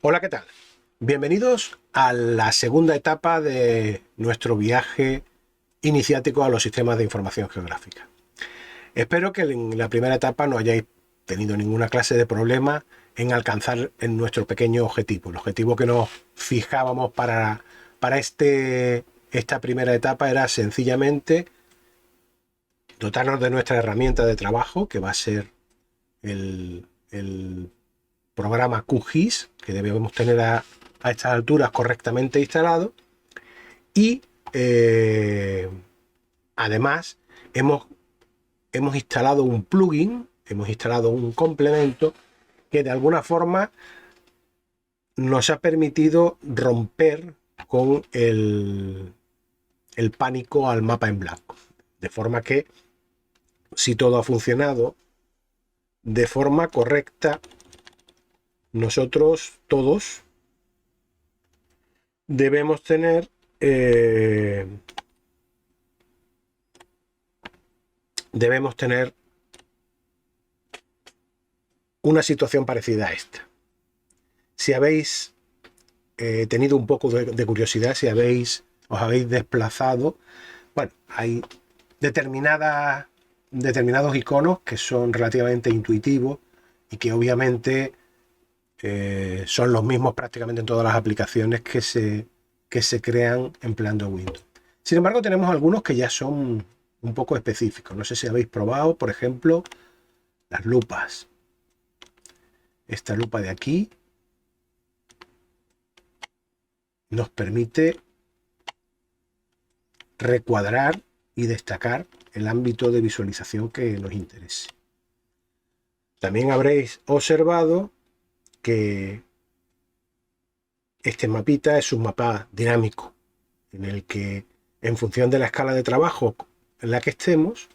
Hola, ¿qué tal? Bienvenidos a la segunda etapa de nuestro viaje iniciático a los sistemas de información geográfica. Espero que en la primera etapa no hayáis tenido ninguna clase de problema en alcanzar en nuestro pequeño objetivo. El objetivo que nos fijábamos para esta primera etapa era sencillamente dotarnos de nuestra herramienta de trabajo, que va a ser el programa QGIS, que debemos tener a estas alturas correctamente instalado. Y además hemos instalado un plugin, hemos instalado un complemento que de alguna forma nos ha permitido romper con el pánico al mapa en blanco. De forma que si todo ha funcionado de forma correcta, nosotros todos debemos tener una situación parecida a esta. Si habéis tenido un poco de curiosidad, si os habéis desplazado, bueno, hay determinados iconos que son relativamente intuitivos y que obviamente son los mismos prácticamente en todas las aplicaciones que se crean empleando Windows. Sin embargo, tenemos algunos que ya son un poco específicos. No sé si habéis probado, por ejemplo, las lupas. Esta lupa de aquí nos permite recuadrar y destacar el ámbito de visualización que nos interese. También habréis observado que este mapita es un mapa dinámico en el que, en función de la escala de trabajo en la que estemos,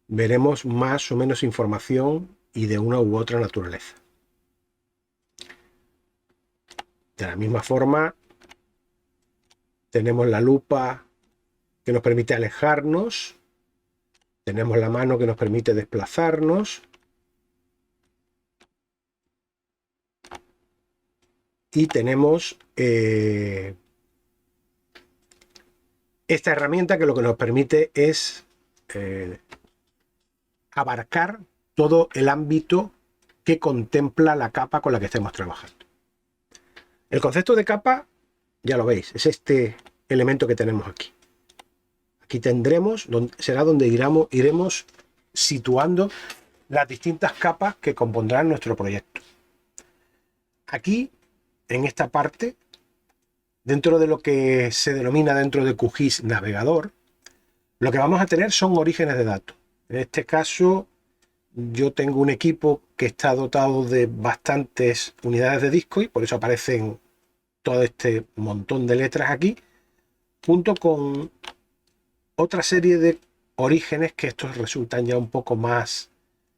veremos más o menos información y de una u otra naturaleza. De la misma forma, tenemos la lupa que nos permite alejarnos, tenemos la mano que nos permite desplazarnos y tenemos esta herramienta que lo que nos permite es abarcar todo el ámbito que contempla la capa con la que estemos trabajando. El concepto de capa, ya lo veis, es este elemento que tenemos aquí. Aquí tendremos, será donde iremos situando las distintas capas que compondrán nuestro proyecto. Aquí, en esta parte, dentro de lo que se denomina dentro de QGIS navegador, lo que vamos a tener son orígenes de datos. En este caso, yo tengo un equipo que está dotado de bastantes unidades de disco y por eso aparecen todo este montón de letras aquí, junto con otra serie de orígenes que estos resultan ya un poco más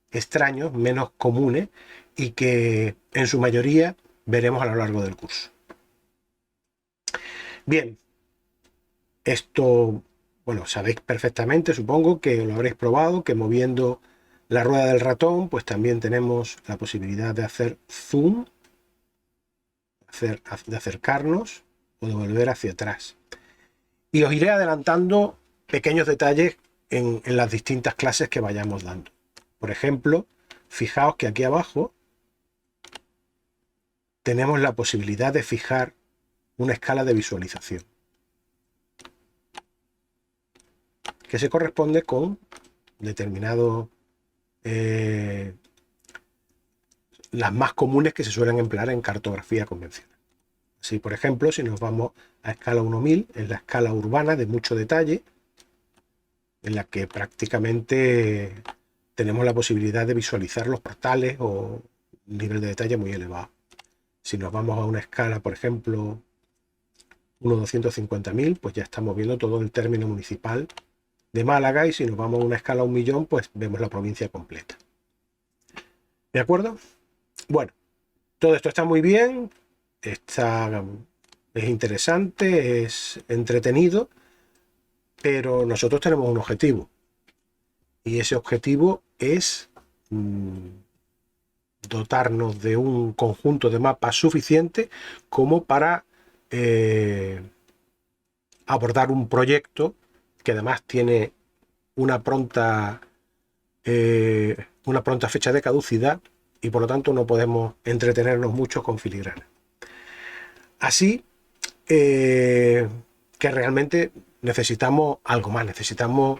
extraños, menos comunes y que en su mayoría veremos a lo largo del curso. Bien, esto, bueno, sabéis perfectamente, supongo que lo habréis probado, que moviendo la rueda del ratón, pues también tenemos la posibilidad de hacer zoom, de acercarnos o de volver hacia atrás. Y os iré adelantando pequeños detalles en las distintas clases que vayamos dando. Por ejemplo, fijaos que aquí abajo tenemos la posibilidad de fijar una escala de visualización que se corresponde con determinados las más comunes que se suelen emplear en cartografía convencional. Así, por ejemplo, si nos vamos a escala 1000, es la escala urbana de mucho detalle, en la que prácticamente tenemos la posibilidad de visualizar los portales o un nivel de detalle muy elevado. Si nos vamos a una escala, por ejemplo, 1.250.000, pues ya estamos viendo todo el término municipal de Málaga, y si nos vamos a una escala 1.000.000, pues vemos la provincia completa. ¿De acuerdo? Bueno, todo esto está muy bien, es interesante, es entretenido, pero nosotros tenemos un objetivo. Y ese objetivo es dotarnos de un conjunto de mapas suficiente como para abordar un proyecto que además tiene una pronta fecha de caducidad y por lo tanto no podemos entretenernos mucho con filigrana. Así que realmente necesitamos algo más, necesitamos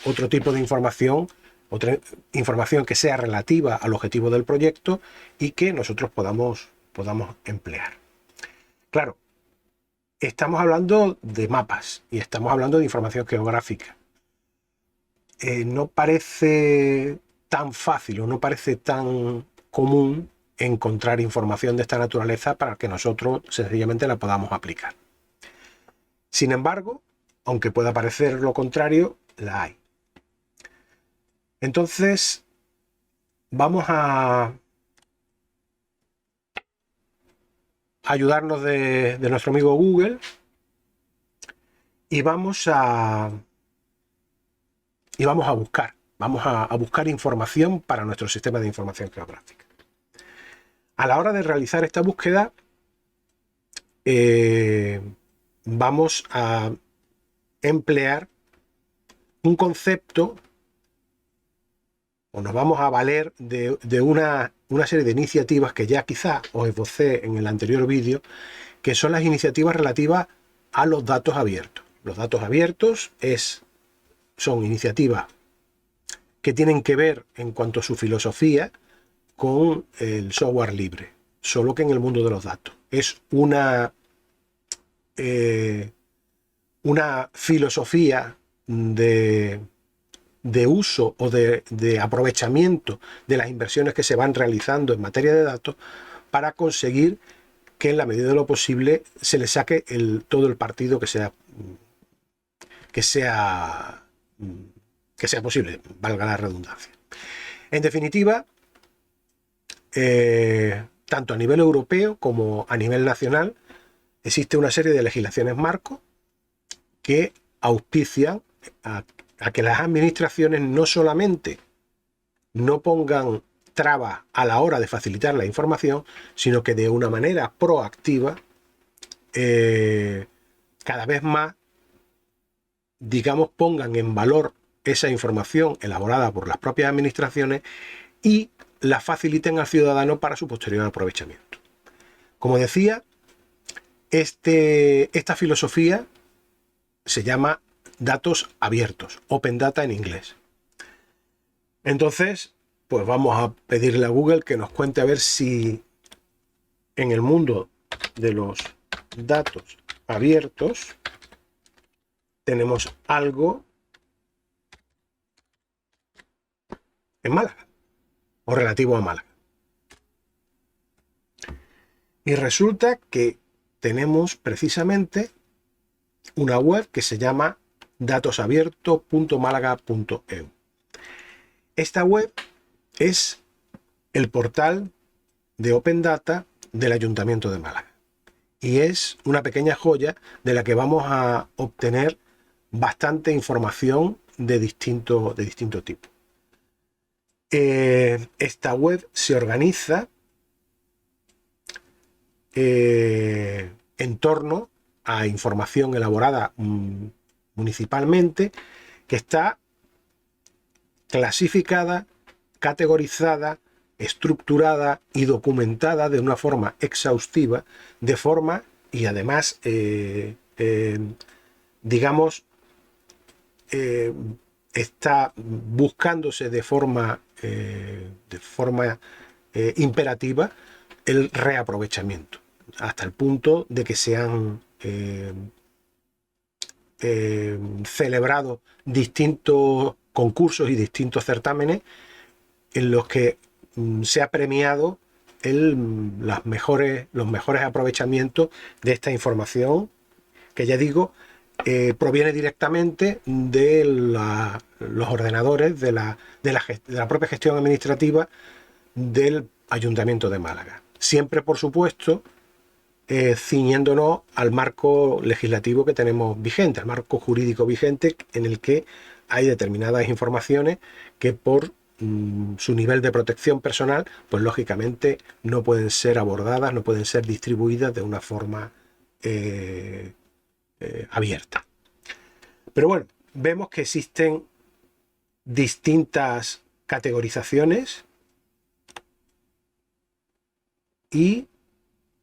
otro tipo de información, otra información que sea relativa al objetivo del proyecto y que nosotros podamos emplear. Claro, estamos hablando de mapas y estamos hablando de información geográfica. No parece tan fácil o no parece tan común encontrar información de esta naturaleza para que nosotros sencillamente la podamos aplicar. Sin embargo, aunque pueda parecer lo contrario, la hay. Entonces, vamos a ayudarnos de nuestro amigo Google y vamos a buscar información para nuestro sistema de información geográfica. A la hora de realizar esta búsqueda, vamos a emplear un concepto, o nos vamos a valer de una serie de iniciativas que ya quizá os esbocé en el anterior vídeo, que son las iniciativas relativas a los datos abiertos. Los datos abiertos son iniciativas que tienen que ver en cuanto a su filosofía con el software libre, solo que en el mundo de los datos. Es una filosofía de uso o de aprovechamiento de las inversiones que se van realizando en materia de datos para conseguir que en la medida de lo posible se le saque todo el partido que sea posible, valga la redundancia. En definitiva, tanto a nivel europeo como a nivel nacional existe una serie de legislaciones marco que auspician a que las administraciones no solamente no pongan trabas a la hora de facilitar la información, sino que de una manera proactiva cada vez más, digamos, pongan en valor esa información elaborada por las propias administraciones y la faciliten al ciudadano para su posterior aprovechamiento. Como decía, esta filosofía se llama datos abiertos, Open Data en inglés. Entonces, pues vamos a pedirle a Google que nos cuente a ver si en el mundo de los datos abiertos tenemos algo en Málaga o relativo a Málaga. Y resulta que tenemos precisamente una web que se llama datosabierto.málaga.eu. Esta web es el portal de Open Data del Ayuntamiento de Málaga y es una pequeña joya de la que vamos a obtener bastante información de distinto tipo. Esta web se organiza en torno a información elaborada municipalmente, que está clasificada, categorizada, estructurada y documentada de una forma exhaustiva, de forma y además, digamos, está buscándose de forma imperativa el reaprovechamiento, hasta el punto de que se han celebrado distintos concursos y distintos certámenes en los que se ha premiado los mejores aprovechamientos de esta información, que ya digo, proviene directamente de los ordenadores de la propia gestión administrativa del Ayuntamiento de Málaga. Siempre, por supuesto, ciñéndonos al marco legislativo que tenemos vigente, al marco jurídico vigente, en el que hay determinadas informaciones que por su nivel de protección personal, pues lógicamente no pueden ser abordadas, no pueden ser distribuidas de una forma abierta. Pero bueno, vemos que existen distintas categorizaciones y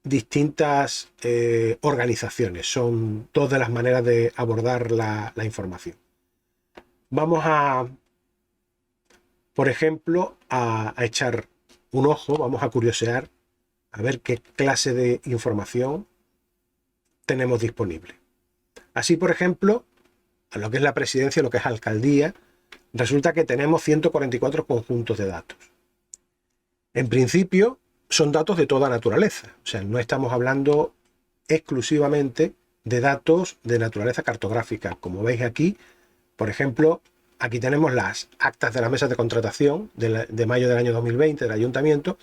distintas organizaciones. Son todas las maneras de abordar la información. Vamos a, por ejemplo, a echar un ojo, vamos a curiosear, a ver qué clase de información tenemos disponible. Así, por ejemplo, a lo que es la presidencia, lo que es alcaldía, resulta que tenemos 144 conjuntos de datos. En principio, son datos de toda naturaleza. O sea, no estamos hablando exclusivamente de datos de naturaleza cartográfica. Como veis aquí, por ejemplo, aquí tenemos las actas de la mesa de contratación de mayo del año 2020 del ayuntamiento,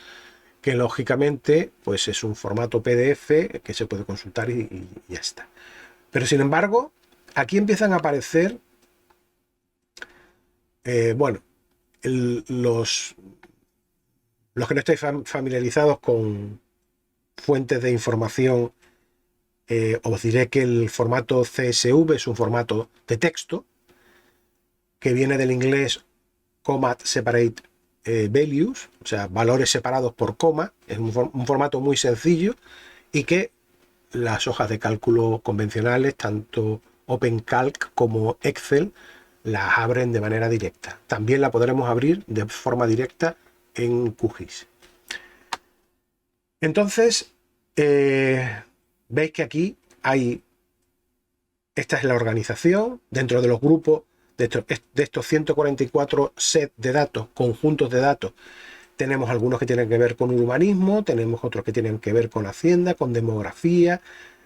que lógicamente pues es un formato PDF que se puede consultar y ya está. Pero sin embargo, aquí empiezan a aparecer, bueno, los que no estáis familiarizados con fuentes de información, os diré que el formato CSV es un formato de texto que viene del inglés Comma Separate Values, o sea, valores separados por coma. Es un formato muy sencillo y que las hojas de cálculo convencionales, tanto OpenCalc como Excel, las abren de manera directa. También la podremos abrir de forma directa en QGIS. Entonces, veis que aquí hay, esta es la organización dentro de los grupos de estos 144 sets de datos, conjuntos de datos. Tenemos algunos que tienen que ver con urbanismo, tenemos otros que tienen que ver con Hacienda, con demografía,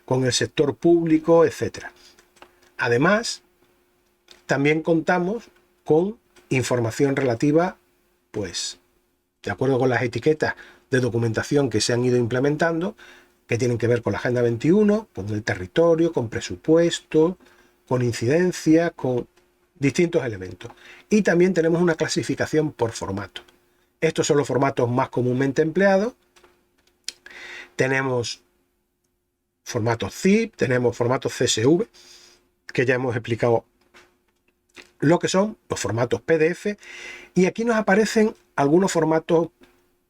con el sector público, etc. Además, también contamos con información relativa, pues, de acuerdo con las etiquetas de documentación que se han ido implementando, que tienen que ver con la Agenda 21, con el territorio, con presupuesto, con incidencia, con distintos elementos. Y también tenemos una clasificación por formato. Estos son los formatos más comúnmente empleados. Tenemos formatos zip, tenemos formatos CSV, que ya hemos explicado lo que son los formatos PDF, y aquí nos aparecen algunos formatos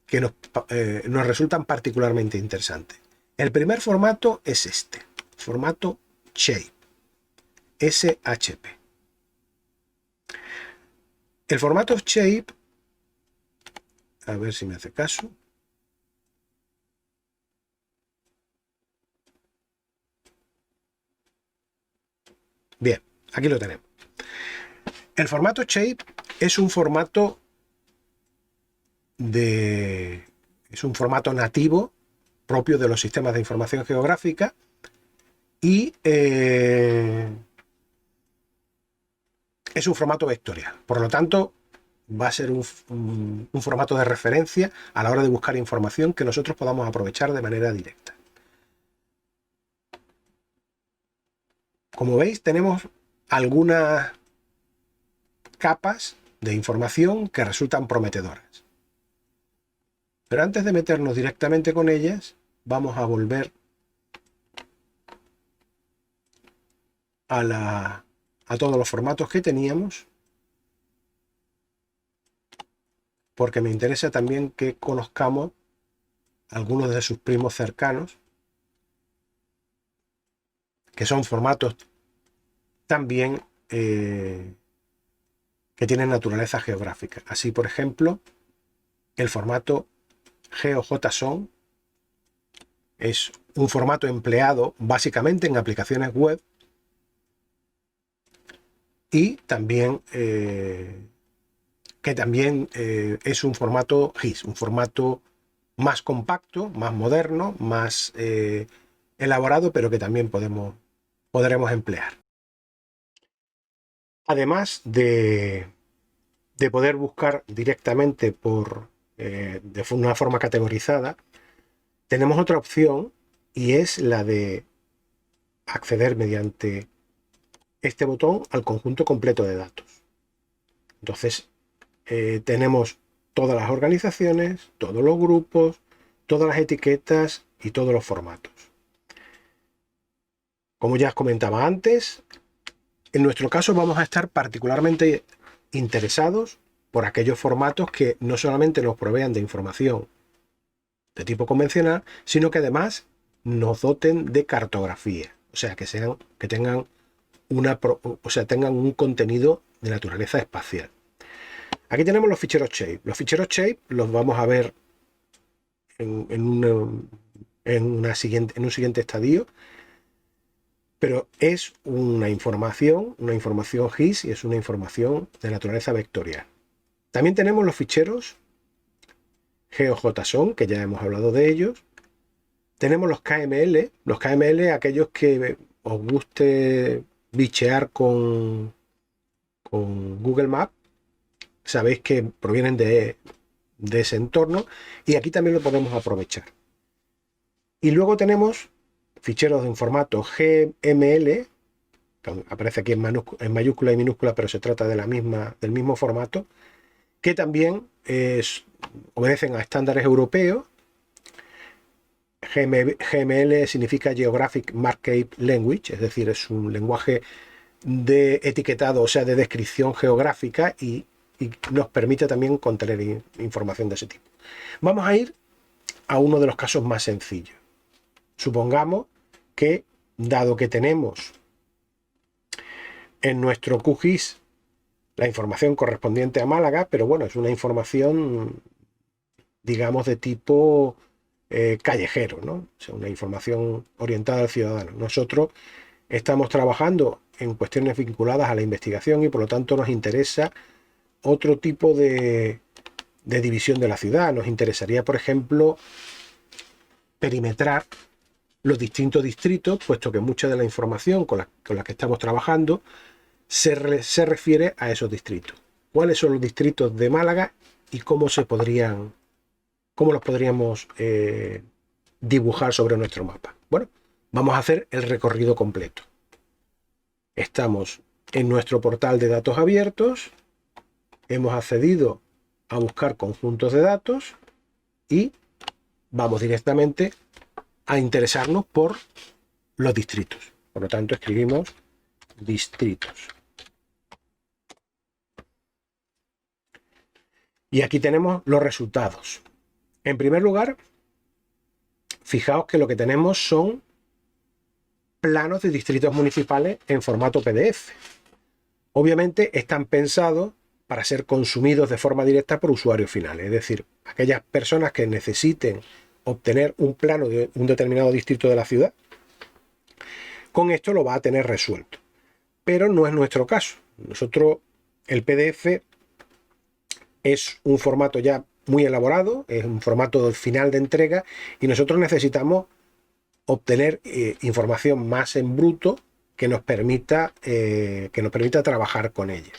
que nos resultan particularmente interesantes. El primer formato es este, formato Shape, SHP. El formato Shape, a ver si me hace caso. Bien, aquí lo tenemos. El formato Shape es un formato nativo propio de los sistemas de información geográfica y es un formato vectorial. Por lo tanto, va a ser un formato de referencia a la hora de buscar información que nosotros podamos aprovechar de manera directa. Como veis, tenemos algunas capas de información que resultan prometedoras. Pero antes de meternos directamente con ellas, vamos a volver a todos los formatos que teníamos, porque me interesa también que conozcamos algunos de sus primos cercanos, que son formatos también que tienen naturaleza geográfica. Así, por ejemplo, el formato GeoJSON es un formato empleado básicamente en aplicaciones web y también es un formato GIS, un formato más compacto, más moderno, más elaborado, pero que también podremos emplear. Además de poder buscar directamente de una forma categorizada, tenemos otra opción y es la de acceder mediante este botón al conjunto completo de datos. Entonces, tenemos todas las organizaciones, todos los grupos, todas las etiquetas y todos los formatos. Como ya os comentaba antes, en nuestro caso vamos a estar particularmente interesados por aquellos formatos que no solamente nos provean de información de tipo convencional, sino que además nos doten de cartografía, o sea, que tengan tengan un contenido de naturaleza espacial. Aquí tenemos los ficheros shape. Los ficheros shape los vamos a ver en un siguiente estadio, pero es una información GIS y es una información de naturaleza vectorial. También tenemos los ficheros GeoJSON, que ya hemos hablado de ellos. Tenemos los KML, aquellos que os guste bichear con Google Maps, sabéis que provienen de ese entorno y aquí también lo podemos aprovechar. Y luego tenemos ficheros en formato GML, que aparece aquí en mayúscula y minúscula, pero se trata del mismo formato, que también obedecen a estándares europeos. GML significa Geographic Markup Language, es decir, es un lenguaje de etiquetado, o sea, de descripción geográfica y nos permite también contener información de ese tipo. Vamos a ir a uno de los casos más sencillos. Supongamos que, dado que tenemos en nuestro QGIS la información correspondiente a Málaga, pero bueno, es una información, digamos, de tipo callejero, ¿no? O sea, una información orientada al ciudadano. Nosotros estamos trabajando en cuestiones vinculadas a la investigación y por lo tanto nos interesa otro tipo de división de la ciudad. Nos interesaría, por ejemplo, perimetrar los distintos distritos, puesto que mucha de la información con la que estamos trabajando se refiere a esos distritos. ¿Cuáles son los distritos de Málaga y cómo los podríamos dibujar sobre nuestro mapa? Bueno, vamos a hacer el recorrido completo. Estamos en nuestro portal de datos abiertos, hemos accedido a buscar conjuntos de datos y vamos directamente a interesarnos por los distritos. Por lo tanto, escribimos distritos. Y aquí tenemos los resultados. En primer lugar, fijaos que lo que tenemos son planos de distritos municipales en formato PDF. Obviamente están pensados para ser consumidos de forma directa por usuarios finales, es decir, aquellas personas que necesiten obtener un plano de un determinado distrito de la ciudad, con esto lo va a tener resuelto. Pero no es nuestro caso. Nosotros, el PDF es un formato ya muy elaborado, es un formato final de entrega y nosotros necesitamos obtener información más en bruto que nos permita trabajar con ella.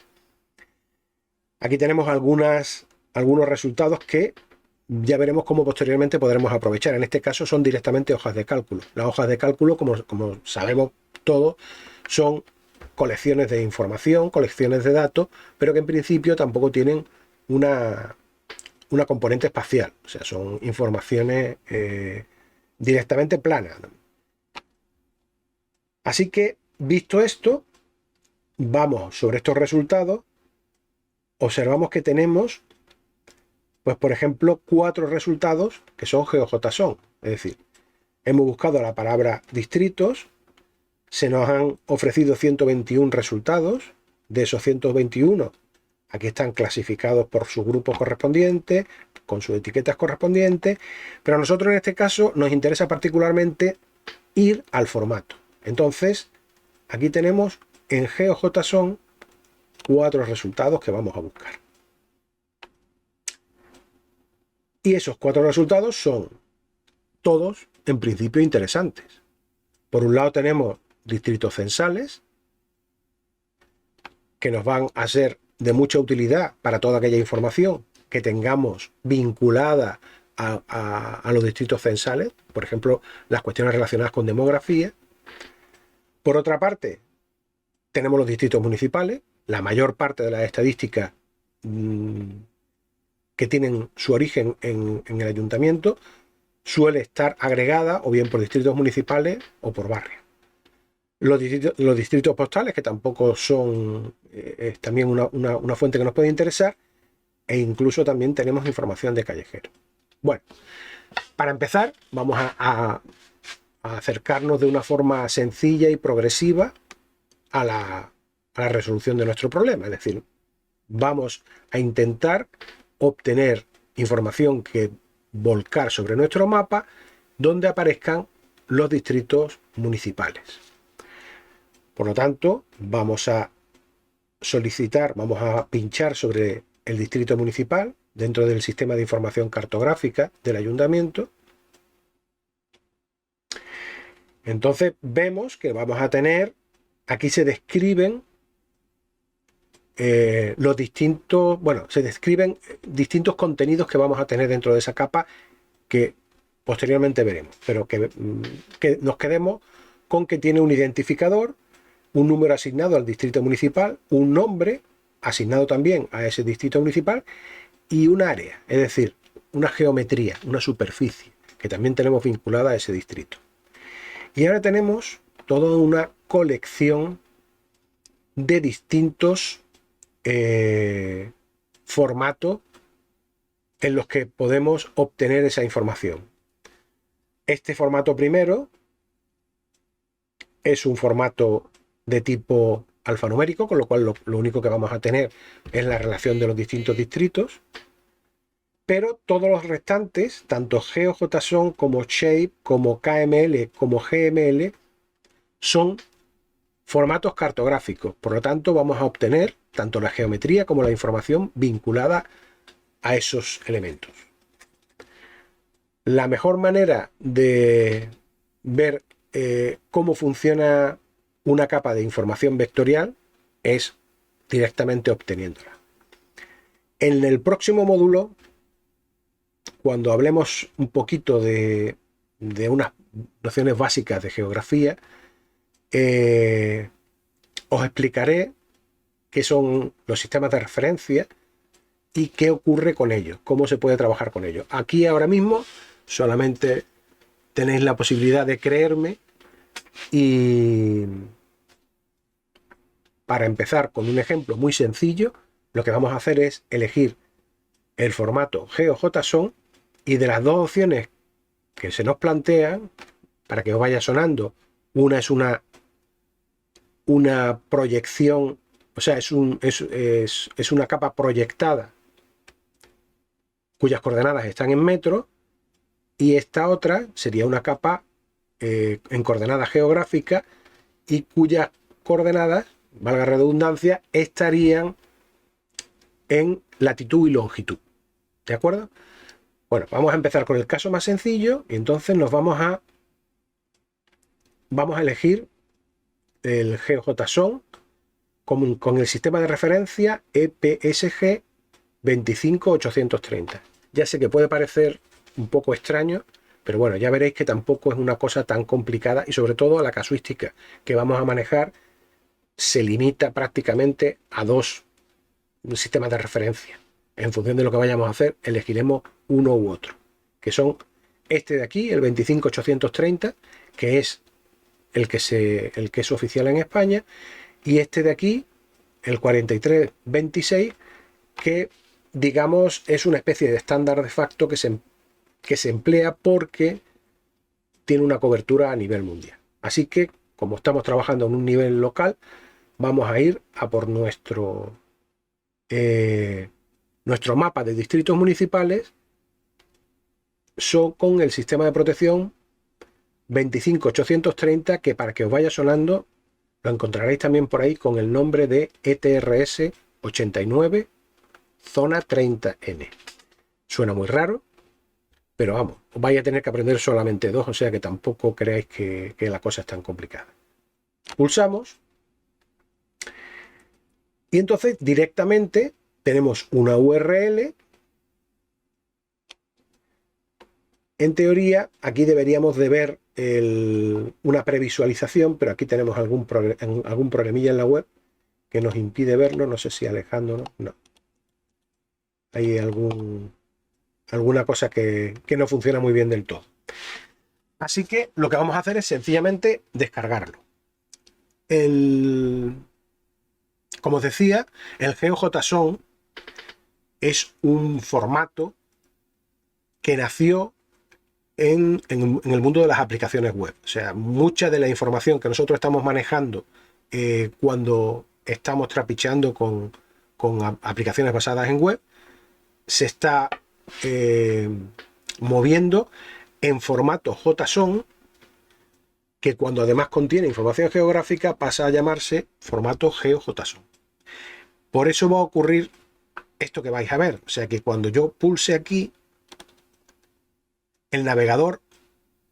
Aquí tenemos algunos resultados que ya veremos cómo posteriormente podremos aprovechar. En este caso son directamente hojas de cálculo. Las hojas de cálculo, como sabemos todos, son colecciones de información, colecciones de datos, pero que en principio tampoco tienen una componente espacial. O sea, son informaciones directamente planas. Así que, visto esto, vamos sobre estos resultados, observamos que tenemos, pues por ejemplo, 4 resultados que son GeoJSON. Es decir, hemos buscado la palabra distritos, se nos han ofrecido 121 resultados, de esos 121 aquí están clasificados por su grupo correspondiente, con sus etiquetas correspondientes, pero a nosotros en este caso nos interesa particularmente ir al formato. Entonces, aquí tenemos en GeoJSON 4 resultados que vamos a buscar. Y esos 4 resultados son todos, en principio, interesantes. Por un lado tenemos distritos censales, que nos van a ser de mucha utilidad para toda aquella información que tengamos vinculada a los distritos censales, por ejemplo, las cuestiones relacionadas con demografía. Por otra parte, tenemos los distritos municipales. La mayor parte de las estadísticas que tienen su origen en el ayuntamiento suele estar agregada o bien por distritos municipales o por barrios. Los distritos postales, que tampoco son, es también una fuente que nos puede interesar, e incluso también tenemos información de callejeros. Bueno, para empezar vamos a acercarnos de una forma sencilla y progresiva a la resolución de nuestro problema. Es decir, vamos a intentar obtener información que volcar sobre nuestro mapa donde aparezcan los distritos municipales. Por lo tanto, vamos a solicitar, vamos a pinchar sobre el distrito municipal dentro del sistema de información cartográfica del ayuntamiento. Entonces vemos que vamos a tener, aquí se describen se describen distintos contenidos que vamos a tener dentro de esa capa que posteriormente veremos, pero que nos quedemos con que tiene un identificador, un número asignado al distrito municipal, un nombre asignado también a ese distrito municipal y un área, es decir, una geometría, una superficie que también tenemos vinculada a ese distrito. Y ahora tenemos toda una colección de distintos formatos en los que podemos obtener esa información. Este formato primero es un formato de tipo alfanumérico, con lo cual lo único que vamos a tener es la relación de los distintos distritos, pero todos los restantes, tanto GeoJSON como Shape, como KML, como GML, son formatos cartográficos. Por lo tanto, vamos a obtener tanto la geometría como la información vinculada a esos elementos. La mejor manera de ver cómo funciona una capa de información vectorial es directamente obteniéndola. En el próximo módulo, cuando hablemos un poquito de unas nociones básicas de geografía, os explicaré qué son los sistemas de referencia y qué ocurre con ellos, cómo se puede trabajar con ellos. Aquí ahora mismo solamente tenéis la posibilidad de creerme y para empezar con un ejemplo muy sencillo, lo que vamos a hacer es elegir el formato GeoJSON y de las dos opciones que se nos plantean, para que os vaya sonando, una es una proyección, o sea, es una capa proyectada cuyas coordenadas están en metros, y esta otra sería una capa en coordenadas geográficas y cuyas coordenadas, valga la redundancia, estarían en latitud y longitud. ¿De acuerdo? Bueno, vamos a empezar con el caso más sencillo y entonces nos vamos a elegir el GeoJSON con el sistema de referencia EPSG 25830. Ya sé que puede parecer un poco extraño, pero bueno, ya veréis que tampoco es una cosa tan complicada y sobre todo la casuística que vamos a manejar se limita prácticamente a dos sistemas de referencia. En función de lo que vayamos a hacer, elegiremos uno u otro, que son este de aquí, el 25830, que es el que es oficial en España, y este de aquí, el 4326, que digamos es una especie de estándar de facto que se emplea porque tiene una cobertura a nivel mundial. Así que, como estamos trabajando en un nivel local, vamos a ir a por nuestro mapa de distritos municipales con el sistema de protección 25830, que para que os vaya sonando lo encontraréis también por ahí con el nombre de ETRS 89 zona 30N. Suena muy raro, pero vamos, os vais a tener que aprender solamente dos, o sea que tampoco creáis que la cosa es tan complicada. Pulsamos y entonces directamente tenemos una URL. En teoría, aquí deberíamos de ver una previsualización, pero aquí tenemos algún problemilla en la web que nos impide verlo. No sé si alejándonos, no. hay alguna cosa que no funciona muy bien del todo. Así que lo que vamos a hacer es sencillamente descargarlo. Como os decía, el GeoJSON es un formato que nació en el mundo de las aplicaciones web. O sea, mucha de la información que nosotros estamos manejando cuando estamos trapicheando con aplicaciones basadas en web, se está moviendo en formato JSON, que cuando además contiene información geográfica pasa a llamarse formato GeoJSON. Por eso va a ocurrir esto que vais a ver. O sea que cuando yo pulse aquí, el navegador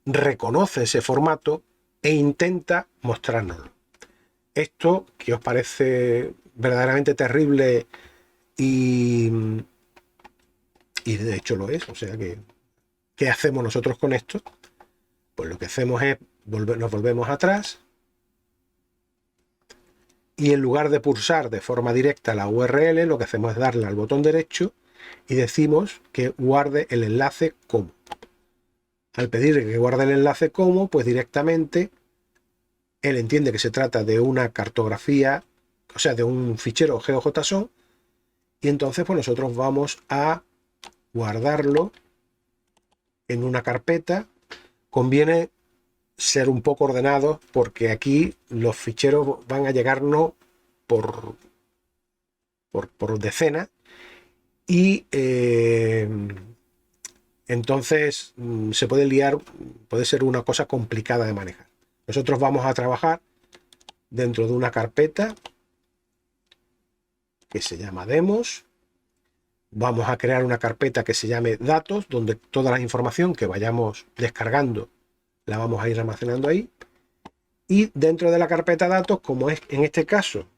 reconoce ese formato e intenta mostrárnoslo. Esto que os parece verdaderamente terrible y de hecho lo es. O sea que, ¿qué hacemos nosotros con esto? Pues lo que hacemos es nos volvemos atrás y en lugar de pulsar de forma directa la URL, lo que hacemos es darle al botón derecho y decimos que guarde el enlace como. Al pedirle que guarde el enlace como, pues directamente él entiende que se trata de una cartografía, o sea, de un fichero GeoJSON, y entonces pues nosotros vamos a guardarlo en una carpeta. Conviene ser un poco ordenados porque aquí los ficheros van a llegarnos por decenas y entonces se puede liar, puede ser una cosa complicada de manejar. Nosotros vamos a trabajar dentro de una carpeta que se llama demos. Vamos a crear una carpeta que se llame datos, donde toda la información que vayamos descargando la vamos a ir almacenando ahí. Y dentro de la carpeta datos, como es en este caso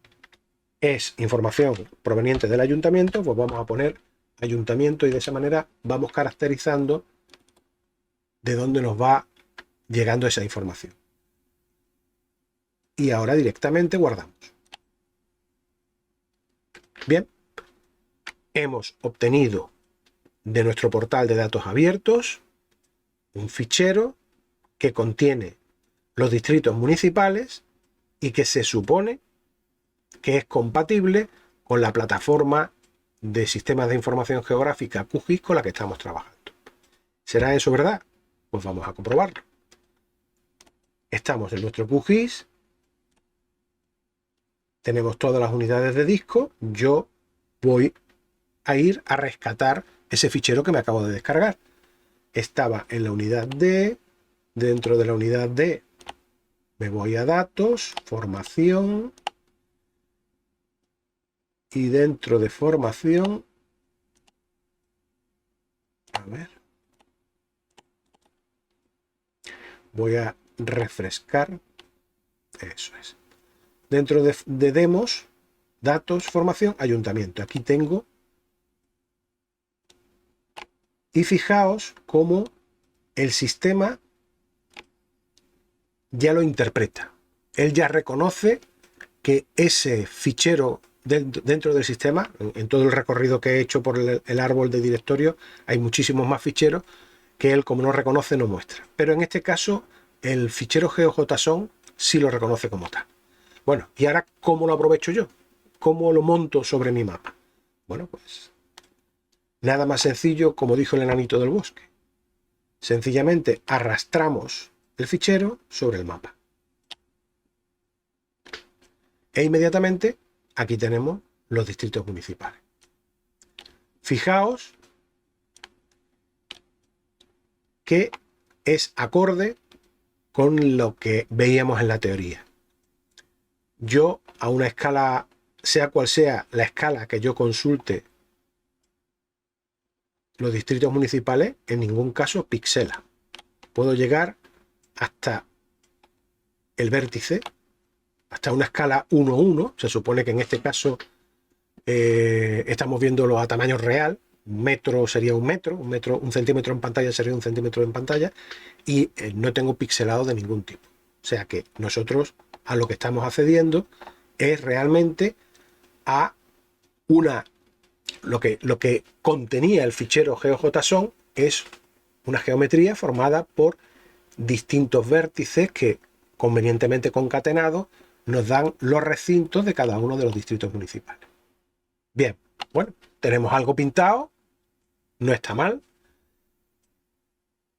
es información proveniente del ayuntamiento, pues vamos a poner ayuntamiento y de esa manera vamos caracterizando de dónde nos va llegando esa información. Y ahora directamente guardamos. Bien, hemos obtenido de nuestro portal de datos abiertos un fichero que contiene los distritos municipales y que se supone que es compatible con la plataforma de sistemas de información geográfica QGIS con la que estamos trabajando. ¿Será eso verdad? Pues vamos a comprobarlo. Estamos en nuestro QGIS, tenemos todas las unidades de disco. Yo voy a ir a rescatar ese fichero que me acabo de descargar. Estaba en la unidad D, dentro de la unidad D me voy a datos, formación, y dentro de formación, a ver, voy a refrescar, eso es. Dentro de demos, datos, formación, ayuntamiento. Aquí tengo, y fijaos cómo el sistema ya lo interpreta. Él ya reconoce que ese fichero dentro del sistema, en todo el recorrido que he hecho por el árbol de directorio, hay muchísimos más ficheros que él, como no reconoce, no muestra. Pero en este caso, el fichero GeoJSON sí lo reconoce como tal. Bueno, ¿y ahora cómo lo aprovecho yo? ¿Cómo lo monto sobre mi mapa? Bueno, pues nada más sencillo, como dijo el enanito del bosque. Sencillamente arrastramos el fichero sobre el mapa. E inmediatamente aquí tenemos los distritos municipales. Fijaos que es acorde con lo que veíamos en la teoría. Yo, a una escala, sea cual sea la escala que yo consulte los distritos municipales, en ningún caso pixela. Puedo llegar hasta el vértice, hasta una escala 1:1. Se supone que en este caso estamos viéndolo a tamaño real. Un metro sería un metro, un centímetro en pantalla sería un centímetro en pantalla, y no tengo pixelado de ningún tipo. O sea que nosotros a lo que estamos accediendo es realmente a una lo que contenía el fichero GeoJSON es una geometría formada por distintos vértices que, convenientemente concatenados, nos dan los recintos de cada uno de los distritos municipales. Bien, bueno, tenemos algo pintado, no está mal.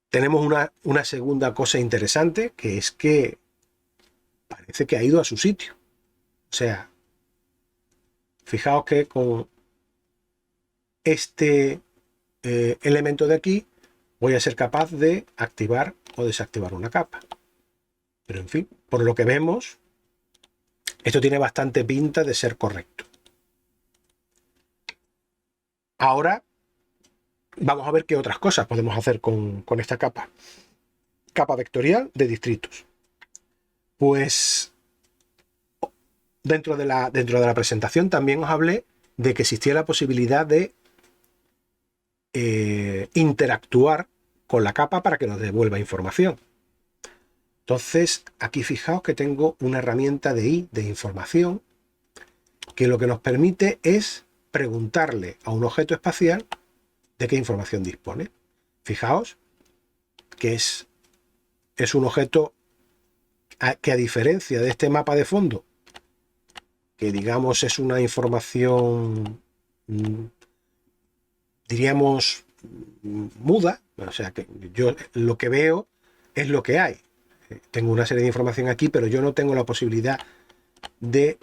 Tenemos una segunda cosa interesante, que es que parece que ha ido a su sitio. O sea, fijaos que con este elemento de aquí voy a ser capaz de activar o desactivar una capa. Pero en fin, por lo que vemos, esto tiene bastante pinta de ser correcto. Ahora vamos a ver qué otras cosas podemos hacer con esta capa. Capa vectorial de distritos. Pues dentro de la presentación también os hablé de que existía la posibilidad de interactuar con la capa para que nos devuelva información. Entonces, aquí fijaos que tengo una herramienta de información, que lo que nos permite es preguntarle a un objeto espacial de qué información dispone. Fijaos que es un objeto que, a diferencia de este mapa de fondo, que digamos es una información, diríamos, muda, o sea que yo lo que veo es lo que hay. Tengo una serie de información aquí, pero yo no tengo la posibilidad de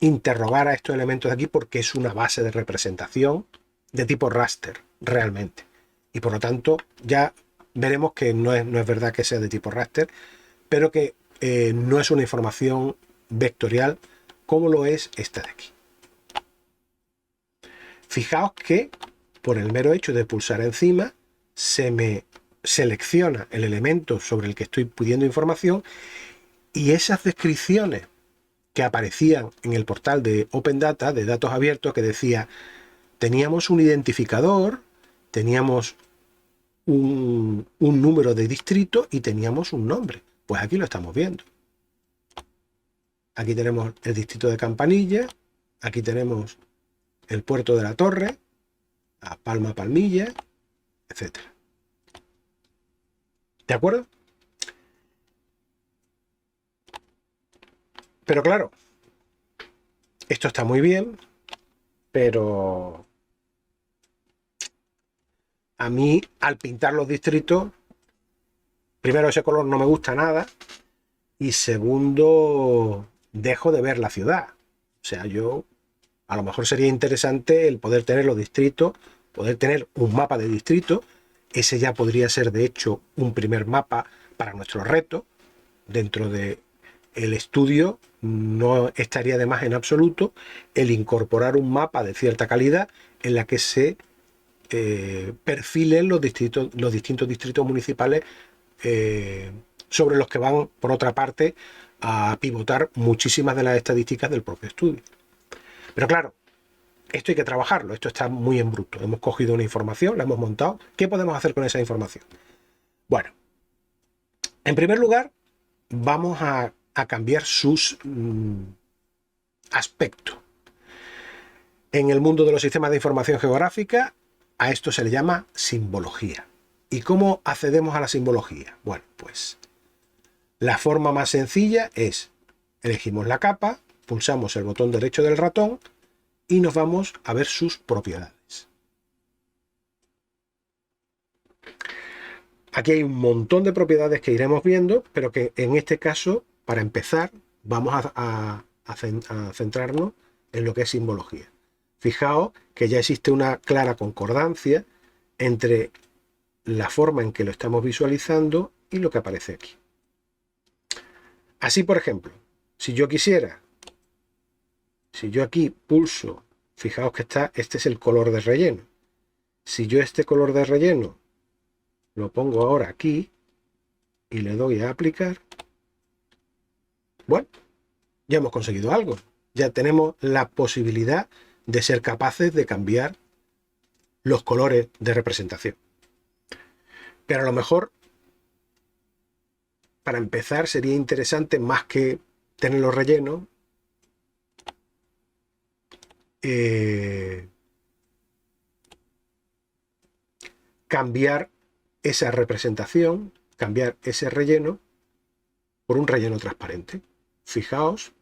interrogar a estos elementos de aquí porque es una base de representación de tipo raster, realmente. Y por lo tanto, ya veremos que no es verdad que sea de tipo raster, pero que no es una información vectorial como lo es esta de aquí. Fijaos que por el mero hecho de pulsar encima se me selecciona el elemento sobre el que estoy pidiendo información, y esas descripciones que aparecían en el portal de Open Data, de datos abiertos, que decía teníamos un identificador, teníamos un número de distrito y teníamos un nombre. Pues aquí lo estamos viendo. Aquí tenemos el distrito de Campanilla, aquí tenemos el puerto de la Torre, a Palma Palmilla, etc. ¿De acuerdo? Pero claro, esto está muy bien, pero a mí, al pintar los distritos, primero, ese color no me gusta nada, y segundo, dejo de ver la ciudad. O sea, a lo mejor sería interesante el poder tener los distritos, poder tener un mapa de distrito. Ese ya podría ser, de hecho, un primer mapa para nuestro reto. Dentro del estudio no estaría de más en absoluto el incorporar un mapa de cierta calidad en la que se perfilen los distintos distritos municipales sobre los que van, por otra parte, a pivotar muchísimas de las estadísticas del propio estudio. Pero claro, esto hay que trabajarlo, esto está muy en bruto. Hemos cogido una información, la hemos montado. ¿Qué podemos hacer con esa información? Bueno, en primer lugar, vamos a cambiar sus aspectos. En el mundo de los sistemas de información geográfica, a esto se le llama simbología. ¿Y cómo accedemos a la simbología? Bueno, pues la forma más sencilla es: elegimos la capa, pulsamos el botón derecho del ratón y nos vamos a ver sus propiedades. Aquí hay un montón de propiedades que iremos viendo, pero que en este caso, para empezar, vamos a centrarnos en lo que es simbología. Fijaos que ya existe una clara concordancia entre la forma en que lo estamos visualizando y lo que aparece aquí. Así, por ejemplo, si yo aquí pulso, fijaos que este es el color de relleno. Si yo este color de relleno lo pongo ahora aquí y le doy a aplicar, bueno, ya hemos conseguido algo. Ya tenemos la posibilidad de ser capaces de cambiar los colores de representación. Pero a lo mejor, para empezar, sería interesante, más que tener los rellenos, cambiar esa representación, cambiar ese relleno por un relleno transparente. Fijaos,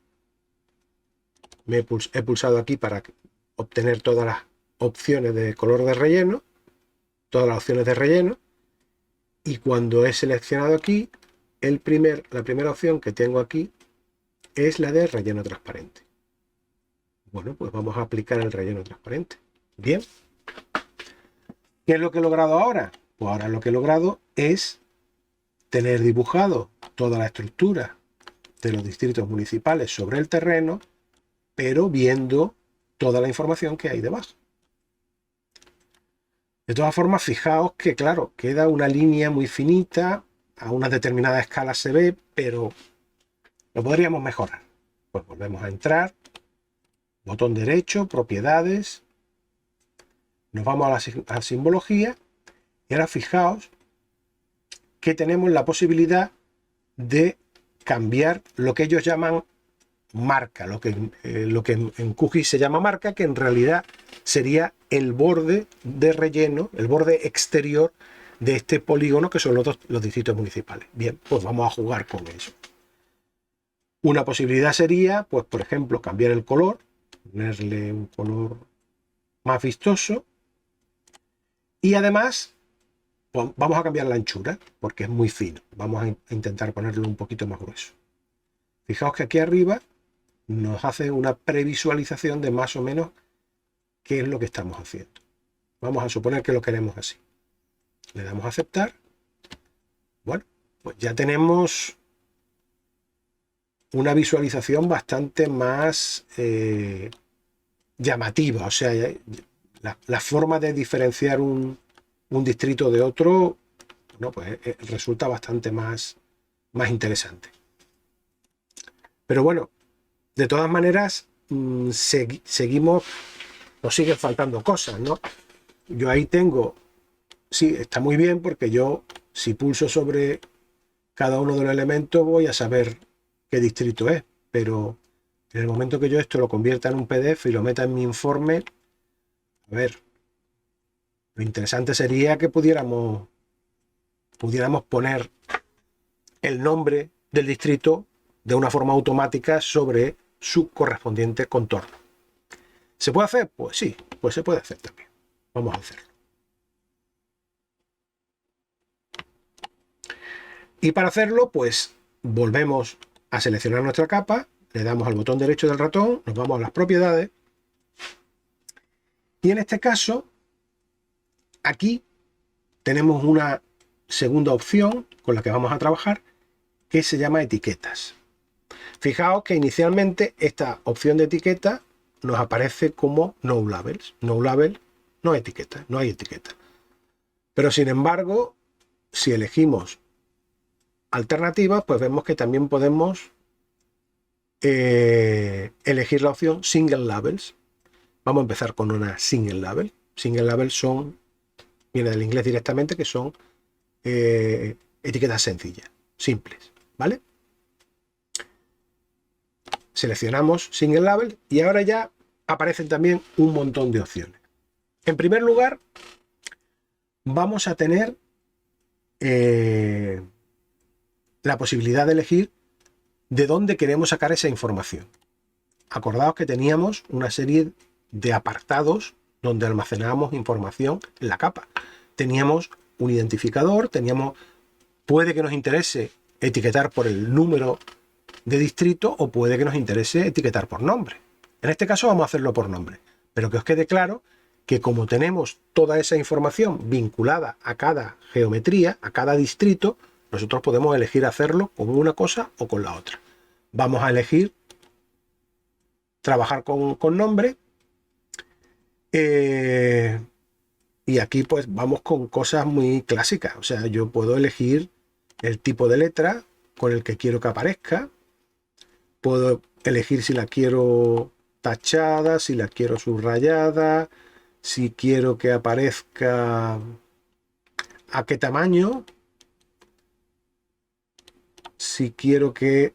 he pulsado aquí para obtener todas las opciones de color de relleno, todas las opciones de relleno, y cuando he seleccionado aquí, la primera opción que tengo aquí es la de relleno transparente. Bueno, pues vamos a aplicar el relleno transparente. Bien. ¿Qué es lo que he logrado ahora? Pues ahora lo que he logrado es tener dibujado toda la estructura de los distritos municipales sobre el terreno, pero viendo toda la información que hay debajo. De todas formas, fijaos que, claro, queda una línea muy finita, a una determinada escala se ve, pero lo podríamos mejorar. Pues volvemos a entrar, botón derecho, propiedades, nos vamos a la simbología y ahora fijaos que tenemos la posibilidad de cambiar lo que ellos llaman marca, lo que en QGIS se llama marca, que en realidad sería el borde de relleno, el borde exterior de este polígono, que son los distritos municipales. Bien, pues vamos a jugar con eso. Una posibilidad sería, pues por ejemplo, cambiar el color, ponerle un color más vistoso, y además pues, vamos a cambiar la anchura, porque es muy fino. Vamos a intentar ponerlo un poquito más grueso. Fijaos que aquí arriba nos hace una previsualización de más o menos qué es lo que estamos haciendo. Vamos a suponer que lo queremos así. Le damos a aceptar. Bueno, pues ya tenemos una visualización bastante más llamativa. O sea, la forma de diferenciar un distrito de otro, no, pues resulta bastante más interesante. Pero bueno, de todas maneras, seguimos, nos siguen faltando cosas, ¿no? Yo ahí tengo, sí, está muy bien porque yo, si pulso sobre cada uno de los elementos, voy a saber qué distrito es, pero en el momento que yo esto lo convierta en un PDF y lo meta en mi informe, a ver, lo interesante sería que pudiéramos poner el nombre del distrito de una forma automática sobre su correspondiente contorno. ¿Se puede hacer? Pues sí, pues se puede hacer también. Vamos a hacerlo. Y para hacerlo, pues volvemos a seleccionar nuestra capa, le damos al botón derecho del ratón, nos vamos a las propiedades, y en este caso, aquí tenemos una segunda opción con la que vamos a trabajar, que se llama etiquetas. Fijaos que inicialmente esta opción de etiqueta nos aparece como no labels. No label no etiqueta, no hay etiqueta. Pero sin embargo, si elegimos alternativas, pues vemos que también podemos elegir la opción single labels. Vamos a empezar con una single label. Single label viene del inglés directamente, que son etiquetas sencillas, simples, ¿vale? Seleccionamos single label y ahora ya aparecen también un montón de opciones. En primer lugar, vamos a tener la posibilidad de elegir de dónde queremos sacar esa información. Acordaos que teníamos una serie de apartados donde almacenábamos información en la capa. Teníamos un identificador, puede que nos interese etiquetar por el número de distrito o puede que nos interese etiquetar por nombre. En este caso vamos a hacerlo por nombre, pero que os quede claro que como tenemos toda esa información vinculada a cada geometría, a cada distrito, nosotros podemos elegir hacerlo con una cosa o con la otra. Vamos a elegir trabajar con nombre y aquí pues vamos con cosas muy clásicas. O sea, yo puedo elegir el tipo de letra con el que quiero que aparezca, puedo elegir si la quiero tachada, si la quiero subrayada, si quiero que aparezca a qué tamaño, si quiero que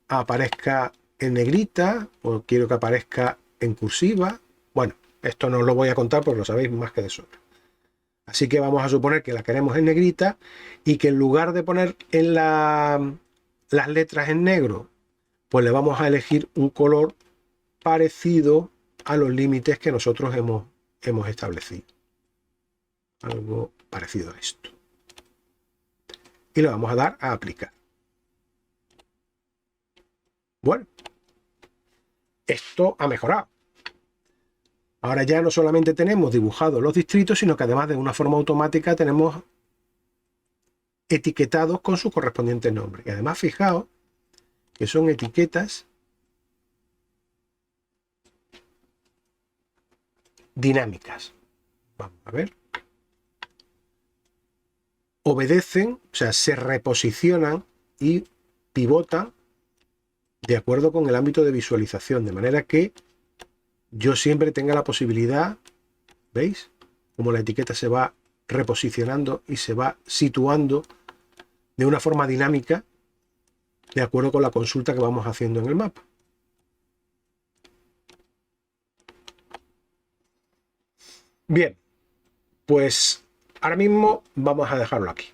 aparezca en negrita o quiero que aparezca en cursiva. Bueno, esto no os lo voy a contar porque lo sabéis más que de sobra. Así que vamos a suponer que la queremos en negrita y que en lugar de poner en las letras en negro, pues le vamos a elegir un color parecido a los límites que nosotros hemos establecido. Algo parecido a esto. Y le vamos a dar a aplicar. Bueno, esto ha mejorado. Ahora ya no solamente tenemos dibujados los distritos, sino que además de una forma automática tenemos etiquetados con su correspondiente nombre. Y además fijaos que son etiquetas dinámicas. Vamos a ver. Obedecen, o sea, se reposicionan y pivotan de acuerdo con el ámbito de visualización, de manera que yo siempre tenga la posibilidad, ¿veis? Como la etiqueta se va reposicionando y se va situando de una forma dinámica de acuerdo con la consulta que vamos haciendo en el mapa. Bien, pues ahora mismo vamos a dejarlo aquí.